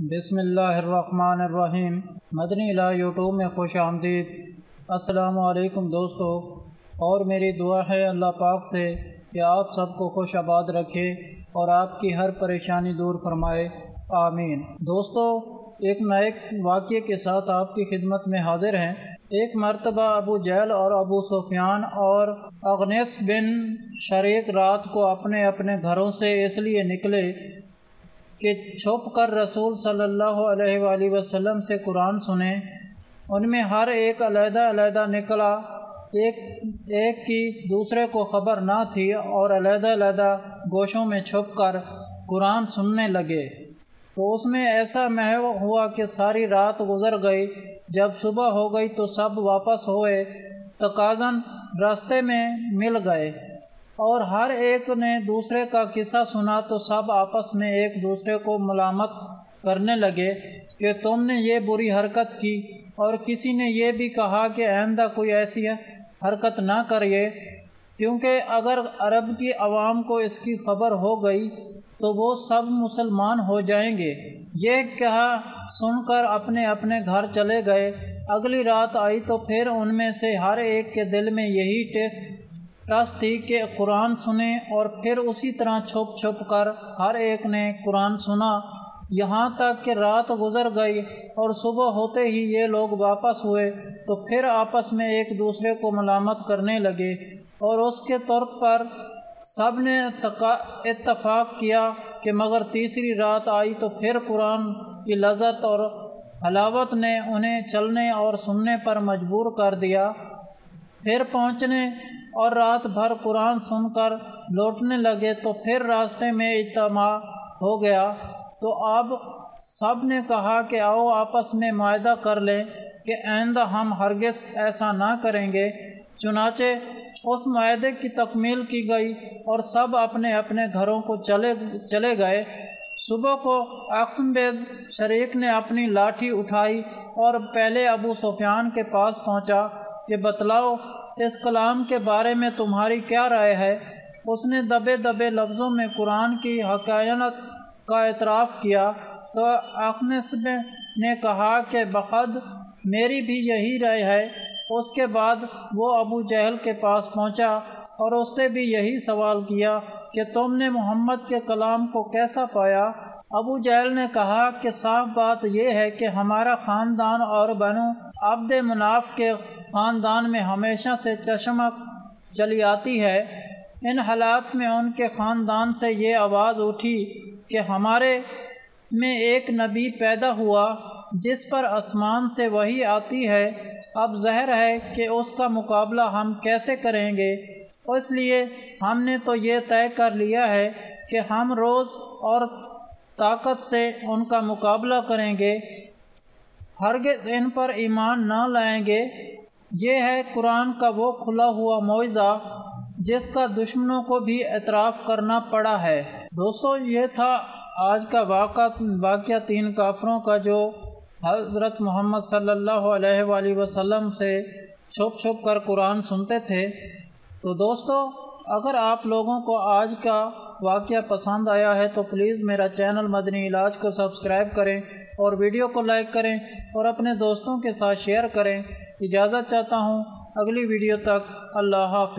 बिस्मिल्लाहिर्रहमानिर्रहीम। मदनी इलाज यूट्यूब में खुश आमदीद। अस्सलामु अलैकुम दोस्तों, और मेरी दुआ है अल्लाह पाक से कि आप सबको खुश आबाद रखे और आपकी हर परेशानी दूर फरमाए, आमीन। दोस्तों, एक नए वाक़े के साथ आपकी खिदमत में हाजिर हैं। एक मरतबा अबू जहल और अबू सुफियान और अगनेस बिन शरीक रात को अपने अपने घरों से इसलिए निकले कि छुप कर रसूल सल्लल्लाहु अलैहि वसल्लम से कुरान सुने। उनमें हर एक अलग-अलग निकला, एक की दूसरे को ख़बर ना थी और अलग-अलग गोशों में छुप कर कुरान सुनने लगे। तो उसमें ऐसा महव हुआ कि सारी रात गुज़र गई। जब सुबह हो गई तो सब वापस हुए, तकाज़न रास्ते में मिल गए और हर एक ने दूसरे का किस्सा सुना। तो सब आपस में एक दूसरे को मलामत करने लगे कि तुमने ये बुरी हरकत की, और किसी ने ये भी कहा कि आइंदा कोई ऐसी हरकत ना करिए, क्योंकि अगर अरब की आवाम को इसकी खबर हो गई तो वो सब मुसलमान हो जाएंगे। ये कहा सुनकर अपने अपने घर चले गए। अगली रात आई तो फिर उनमें से हर एक के दिल में यही टस थी कि कुरान सुने, और फिर उसी तरह छुप छुप कर हर एक ने कुरान सुना, यहाँ तक कि रात गुजर गई और सुबह होते ही ये लोग वापस हुए। तो फिर आपस में एक दूसरे को मलामत करने लगे, और उसके तर्क पर सब ने इत्तफाक किया कि मगर तीसरी रात आई तो फिर कुरान की लज़्ज़त और हलावत ने उन्हें चलने और सुनने पर मजबूर कर दिया। फिर पहुँचने और रात भर कुरान सुनकर लौटने लगे तो फिर रास्ते में इज्तिमा हो गया। तो अब सब ने कहा कि आओ आपस में मुआहदा कर लें कि आइंदा हम हरगिज़ ऐसा ना करेंगे। चुनाचे उस मुआहदे की तकमील की गई और सब अपने अपने घरों को चले गए। सुबह को अक़्सम बिन शरीक ने अपनी लाठी उठाई और पहले अबू सुफियान के पास पहुंचा कि बतलाओ इस कलाम के बारे में तुम्हारी क्या राय है। उसने दबे दबे लफ्ज़ों में कुरान की हक़ायत का एतराफ़ किया। तो अक़्नेस ने कहा कि बख़द मेरी भी यही राय है। उसके बाद वो अबू जहल के पास पहुंचा और उससे भी यही सवाल किया कि तुमने मोहम्मद के कलाम को कैसा पाया। अबू जहल ने कहा कि साफ बात यह है कि हमारा ख़ानदान और बनु अब्द मुनाफ के ख़ानदान में हमेशा से चशमक चली आती है। इन हालात में उनके ख़ानदान से ये आवाज़ उठी कि हमारे में एक नबी पैदा हुआ जिस पर आसमान से वही आती है। अब ज़ाहिर है कि उसका मुकाबला हम कैसे करेंगे, इसलिए हमने तो ये तय कर लिया है कि हम रोज़ और ताकत से उनका मुकाबला करेंगे, हरगिज़ इन पर ईमान ना लाएंगे। ये है कुरान का वो खुला हुआ मौइज़ा जिसका दुश्मनों को भी एतराफ़ करना पड़ा है। दोस्तों, ये था आज का वाक़या 3 काफ़रों का जो हज़रत मोहम्मद सल्लल्लाहु अलैहि वसल्लम से छुप छुप कर कुरान सुनते थे। तो दोस्तों, अगर आप लोगों को आज का वाक़या पसंद आया है तो प्लीज़ मेरा चैनल मदनी इलाज को सब्सक्राइब करें और वीडियो को लाइक करें और अपने दोस्तों के साथ शेयर करें। इजाज़त चाहता हूँ, अगली वीडियो तक अल्लाह हाफ़िज़।